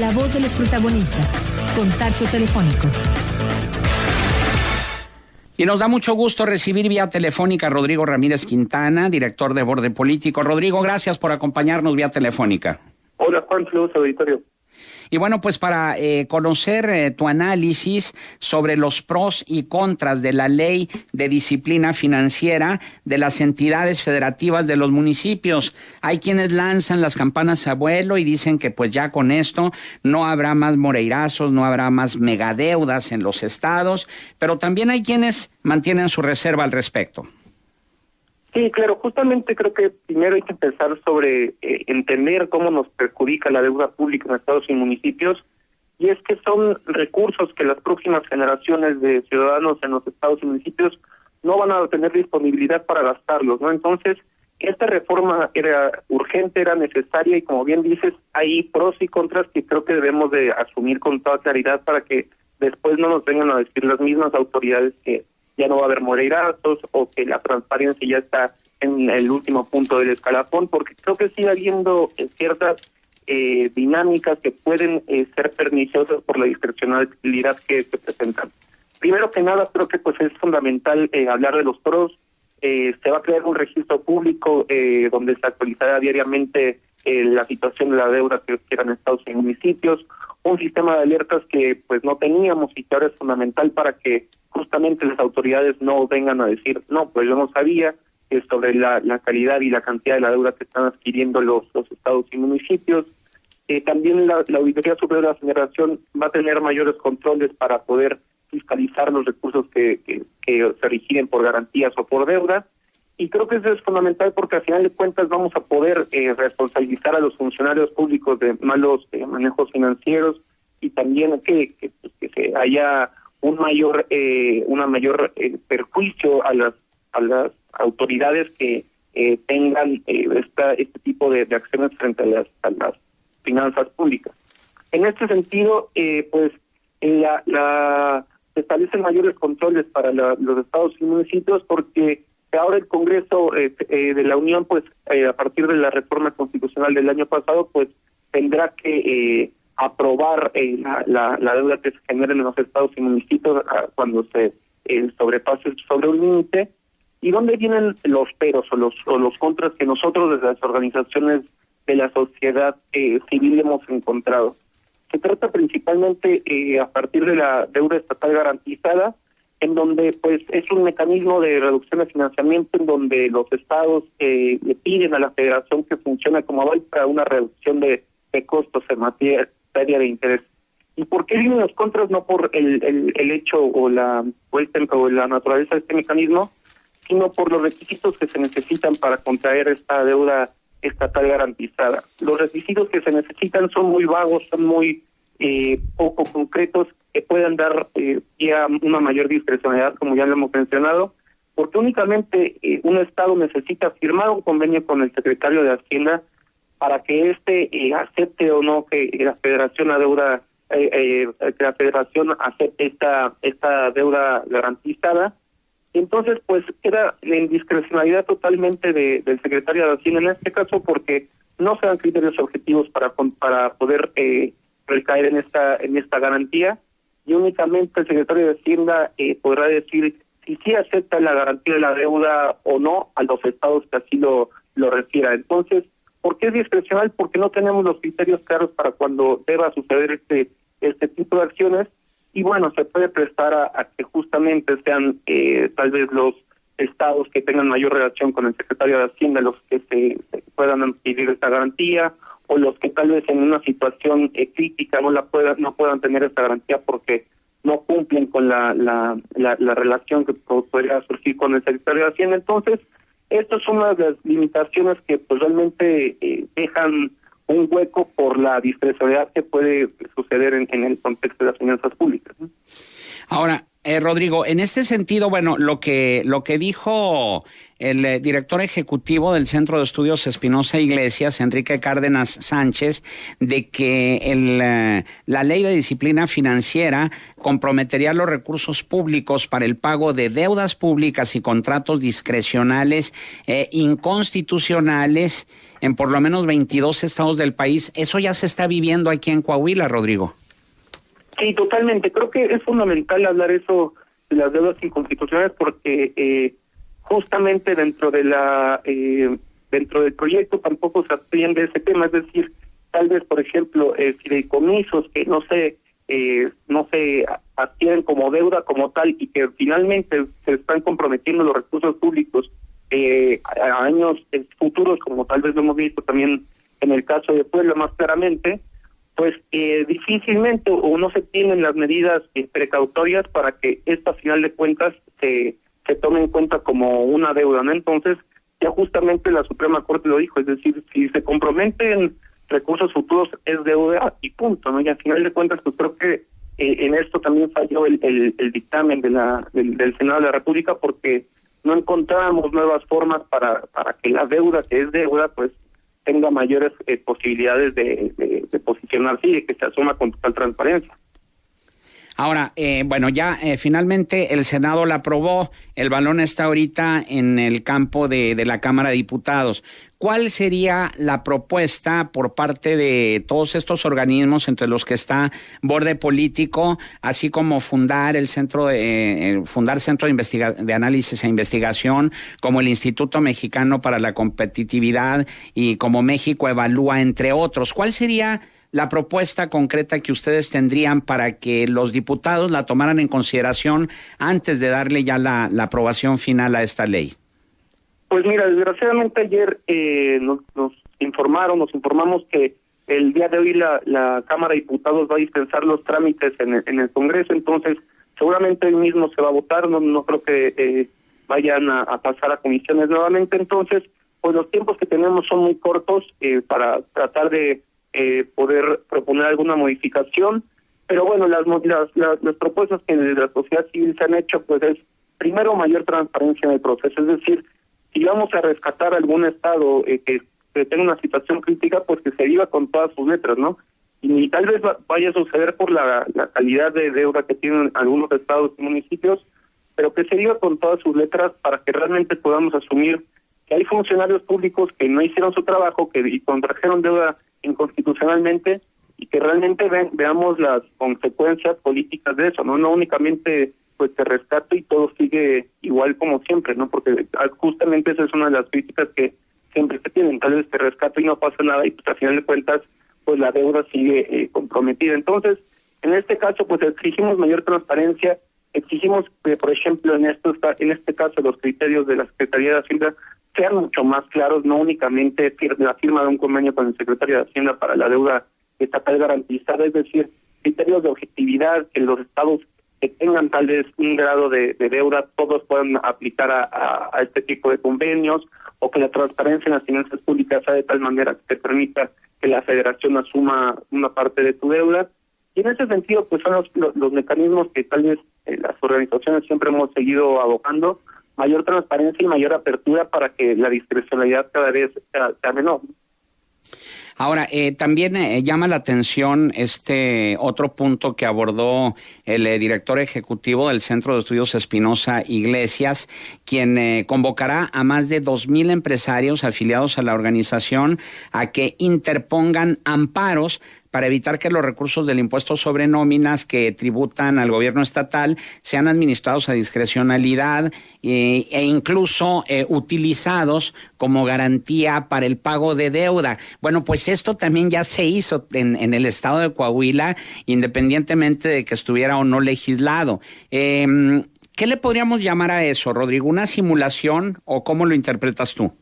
La voz de los protagonistas. Contacto telefónico. Y nos da mucho gusto recibir vía telefónica a Rodrigo Ramírez Quintana, director de Borde Político. Rodrigo, gracias por acompañarnos vía telefónica. Hola Juan, saludos auditorio. Y bueno, pues para conocer tu análisis sobre los pros y contras de la ley de disciplina financiera de las entidades federativas de los municipios. Hay quienes lanzan las campanas a vuelo y dicen que pues ya con esto no habrá más moreirazos, no habrá más megadeudas en los estados, pero también hay quienes mantienen su reserva al respecto. Sí, claro, justamente creo que primero hay que empezar sobre entender cómo nos perjudica la deuda pública en estados y municipios, y es que son recursos que las próximas generaciones de ciudadanos en los estados y municipios no van a tener disponibilidad para gastarlos, ¿no? Entonces, esta reforma era urgente, era necesaria, y como bien dices, hay pros y contras que creo que debemos de asumir con toda claridad para que después no nos vengan a decir las mismas autoridades que ya no va a haber moreirazos o que la transparencia ya está en el último punto del escalafón, porque creo que sigue habiendo ciertas dinámicas que pueden ser perniciosas por la discrecionalidad que se presentan. Primero que nada, creo que pues es fundamental hablar de los pros. Se va a crear un registro público donde se actualizará diariamente la situación de la deuda que quieran estados y municipios, un sistema de alertas que pues no teníamos y que ahora es fundamental para que justamente las autoridades no vengan a decir, no, pues yo no sabía sobre la calidad y la cantidad de la deuda que están adquiriendo los estados y municipios. También la Auditoría Superior de la Federación va a tener mayores controles para poder fiscalizar los recursos que se rigen por garantías o por deuda. Y creo que eso es fundamental porque al final de cuentas vamos a poder responsabilizar a los funcionarios públicos de malos manejos financieros, y también que se haya una mayor perjuicio a las autoridades que tengan este tipo de acciones frente a las finanzas públicas. En este sentido, pues se establecen mayores controles para los estados y municipios, porque ahora el Congreso de la Unión, pues a partir de la reforma constitucional del año pasado, pues tendrá que aprobar la deuda que se genera en los estados y municipios cuando se sobrepase sobre un límite. ¿Y dónde vienen los peros o los contras que nosotros desde las organizaciones de la sociedad civil hemos encontrado? Se trata principalmente a partir de la deuda estatal garantizada, en donde pues es un mecanismo de reducción de financiamiento en donde los estados le piden a la federación que funcione como aval para una reducción de costos en materia de interés. ¿Y por qué vienen los contras? No por el hecho o la naturaleza de este mecanismo, sino por los requisitos que se necesitan para contraer esta deuda estatal garantizada. Los requisitos que se necesitan son muy vagos, son muy poco concretos, que puedan dar ya una mayor discrecionalidad, como ya lo hemos mencionado, porque únicamente un estado necesita firmar un convenio con el secretario de Hacienda para que acepte o no que la federación acepte esta deuda garantizada. Entonces, pues queda en discrecionalidad totalmente del secretario de Hacienda en este caso, porque no se dan criterios objetivos para poder recaer en esta garantía, y únicamente el secretario de Hacienda podrá decir si sí acepta la garantía de la deuda o no a los estados que así lo requiera. Entonces, ¿por qué es discrecional? Porque no tenemos los criterios claros para cuando deba suceder este tipo de acciones, y bueno, se puede prestar a que justamente sean tal vez los estados que tengan mayor relación con el secretario de Hacienda los que se puedan adquirir esta garantía, o los que tal vez en una situación crítica no puedan tener esta garantía porque no cumplen con la relación que podría surgir con el secretario de Hacienda. Entonces, estas son una de las limitaciones que pues realmente dejan un hueco por la discrecionalidad que puede suceder en el contexto de las finanzas públicas, ¿no? Ahora, Rodrigo, en este sentido, bueno, lo que dijo el director ejecutivo del Centro de Estudios Espinosa Iglesias, Enrique Cárdenas Sánchez, de que la ley de disciplina financiera comprometería los recursos públicos para el pago de deudas públicas y contratos discrecionales inconstitucionales en por lo menos 22 estados del país. Eso ya se está viviendo aquí en Coahuila, Rodrigo. Sí, totalmente. Creo que es fundamental hablar eso de las deudas inconstitucionales porque justamente dentro del proyecto tampoco se atiende ese tema, es decir, tal vez, por ejemplo, fideicomisos que no se adquieren como deuda como tal y que finalmente se están comprometiendo los recursos públicos a años futuros, como tal vez lo hemos visto también en el caso de Puebla más claramente, pues difícilmente o no se tienen las medidas precautorias para que esta, a final de cuentas, se tome en cuenta como una deuda, ¿no? Entonces, ya justamente la Suprema Corte lo dijo, es decir, si se comprometen recursos futuros es deuda y punto, ¿no? Y al final de cuentas, pues creo que en esto también falló el dictamen del Senado de la República porque no encontramos nuevas formas para que la deuda, que es deuda, pues tenga mayores posibilidades de posicionarse y de que se asuma con total transparencia. Ahora, bueno, ya finalmente el Senado la aprobó, el balón está ahorita en el campo de la Cámara de Diputados. ¿Cuál sería la propuesta por parte de todos estos organismos, entre los que está Borde Político, así como fundar el centro de análisis e investigación, como el Instituto Mexicano para la Competitividad y como México Evalúa, entre otros? ¿Cuál sería la propuesta concreta que ustedes tendrían para que los diputados la tomaran en consideración antes de darle ya la aprobación final a esta ley? Pues mira, desgraciadamente ayer nos informamos que el día de hoy la Cámara de Diputados va a dispensar los trámites en el Congreso, entonces seguramente hoy mismo se va a votar, no creo que vayan a pasar a comisiones nuevamente, entonces pues los tiempos que tenemos son muy cortos para tratar de poder proponer alguna modificación, pero bueno, las propuestas que desde la sociedad civil se han hecho, pues es primero mayor transparencia en el proceso, es decir, si vamos a rescatar algún estado que tenga una situación crítica, pues que se viva con todas sus letras, ¿no? Y tal vez vaya a suceder por la calidad de deuda que tienen algunos estados y municipios, pero que se viva con todas sus letras para que realmente podamos asumir que hay funcionarios públicos que no hicieron su trabajo, y contrajeron deuda inconstitucionalmente, y que realmente veamos las consecuencias políticas de eso, no únicamente pues te rescato y todo sigue igual como siempre, ¿no? Porque justamente esa es una de las críticas que siempre se tienen, tal vez te rescato y no pasa nada y pues al final de cuentas pues la deuda sigue comprometida. Entonces, en este caso pues exigimos mayor transparencia, exigimos que por ejemplo en este caso los criterios de la Secretaría de Hacienda sean mucho más claros, no únicamente la firma de un convenio con el secretario de Hacienda para la deuda estatal garantizada, es decir, criterios de objetividad, que los estados que tengan tal vez un grado de deuda, todos puedan aplicar a este tipo de convenios, o que la transparencia en las finanzas públicas sea de tal manera que te permita que la federación asuma una parte de tu deuda. Y en ese sentido, pues son los mecanismos que tal vez las organizaciones siempre hemos seguido abogando, mayor transparencia y mayor apertura para que la discrecionalidad cada vez sea menor. Ahora, también llama la atención este otro punto que abordó el director ejecutivo del Centro de Estudios Espinosa Iglesias, quien convocará a más de 2,000 empresarios afiliados a la organización a que interpongan amparos para evitar que los recursos del impuesto sobre nóminas que tributan al gobierno estatal sean administrados a discrecionalidad e incluso utilizados como garantía para el pago de deuda. Bueno, pues esto también ya se hizo en el estado de Coahuila, independientemente de que estuviera o no legislado. ¿Qué le podríamos llamar a eso, Rodrigo? ¿Una simulación o cómo lo interpretas tú?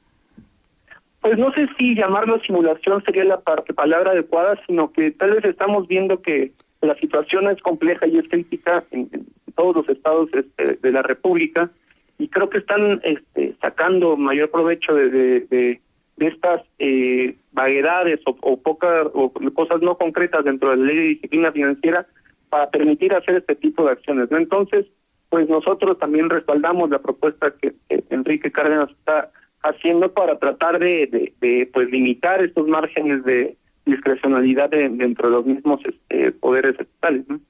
Pues no sé si llamarlo simulación sería la palabra adecuada, sino que tal vez estamos viendo que la situación es compleja y es crítica en todos los estados de la República, y creo que están sacando mayor provecho de estas vaguedades o cosas no concretas dentro de la ley de disciplina financiera para permitir hacer este tipo de acciones, ¿no? Entonces, pues nosotros también respaldamos la propuesta que Enrique Cárdenas está haciendo para tratar de pues limitar estos márgenes de discrecionalidad dentro de los mismos poderes estatales, ¿no?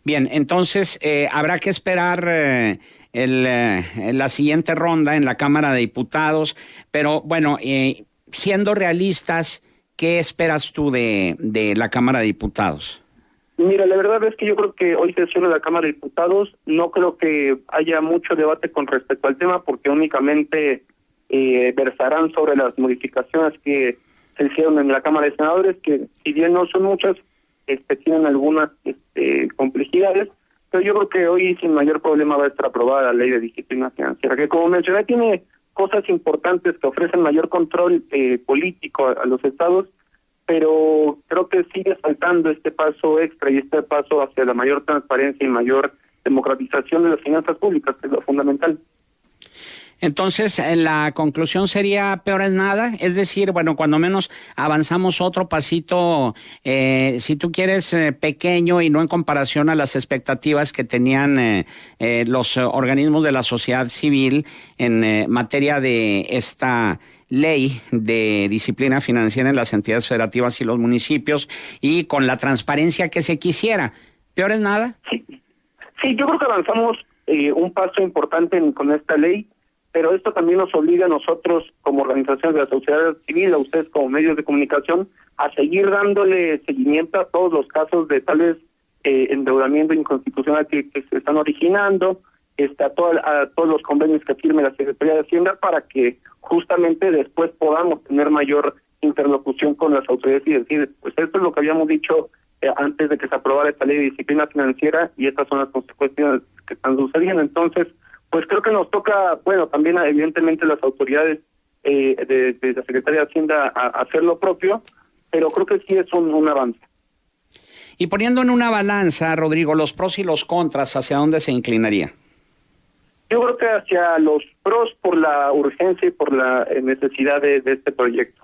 Bien, entonces habrá que esperar la siguiente ronda en la Cámara de Diputados, pero bueno, siendo realistas, ¿qué esperas tú de la Cámara de Diputados? Mira, la verdad es que yo creo que hoy sesiona la Cámara de Diputados, no creo que haya mucho debate con respecto al tema, porque únicamente versarán sobre las modificaciones que se hicieron en la Cámara de Senadores, que si bien no son muchas, tienen algunas complejidades, pero yo creo que hoy sin mayor problema va a estar aprobada la Ley de Disciplina Financiera, que como mencioné tiene cosas importantes que ofrecen mayor control político a los estados, pero creo que sigue faltando este paso extra y este paso hacia la mayor transparencia y mayor democratización de las finanzas públicas, que es lo fundamental. Entonces, la conclusión sería peor es nada, es decir, bueno, cuando menos avanzamos otro pasito, si tú quieres, pequeño y no en comparación a las expectativas que tenían los organismos de la sociedad civil en materia de esta ley de disciplina financiera en las entidades federativas y los municipios y con la transparencia que se quisiera. ¿Peor es nada? Sí, yo creo que avanzamos un paso importante con esta ley, pero esto también nos obliga a nosotros como organizaciones de la sociedad civil, a ustedes como medios de comunicación, a seguir dándole seguimiento a todos los casos de tales endeudamiento inconstitucional que se están originando, a todos los convenios que firme la Secretaría de Hacienda, para que justamente después podamos tener mayor interlocución con las autoridades y decir, pues esto es lo que habíamos dicho antes de que se aprobara esta ley de disciplina financiera y estas son las consecuencias que están sucediendo. Entonces, pues creo que nos toca, bueno, también evidentemente las autoridades de la Secretaría de Hacienda a hacer lo propio, pero creo que sí es un avance. Y poniendo en una balanza, Rodrigo, los pros y los contras, ¿hacia dónde se inclinaría? Yo creo que hacia los pros por la urgencia y por la necesidad de este proyecto.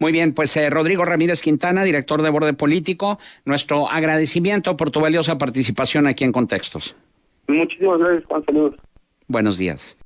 Muy bien, pues Rodrigo Ramírez Quintana, director de Borde Político, nuestro agradecimiento por tu valiosa participación aquí en Contextos. Muchísimas gracias, Juan. Saludos. Buenos días.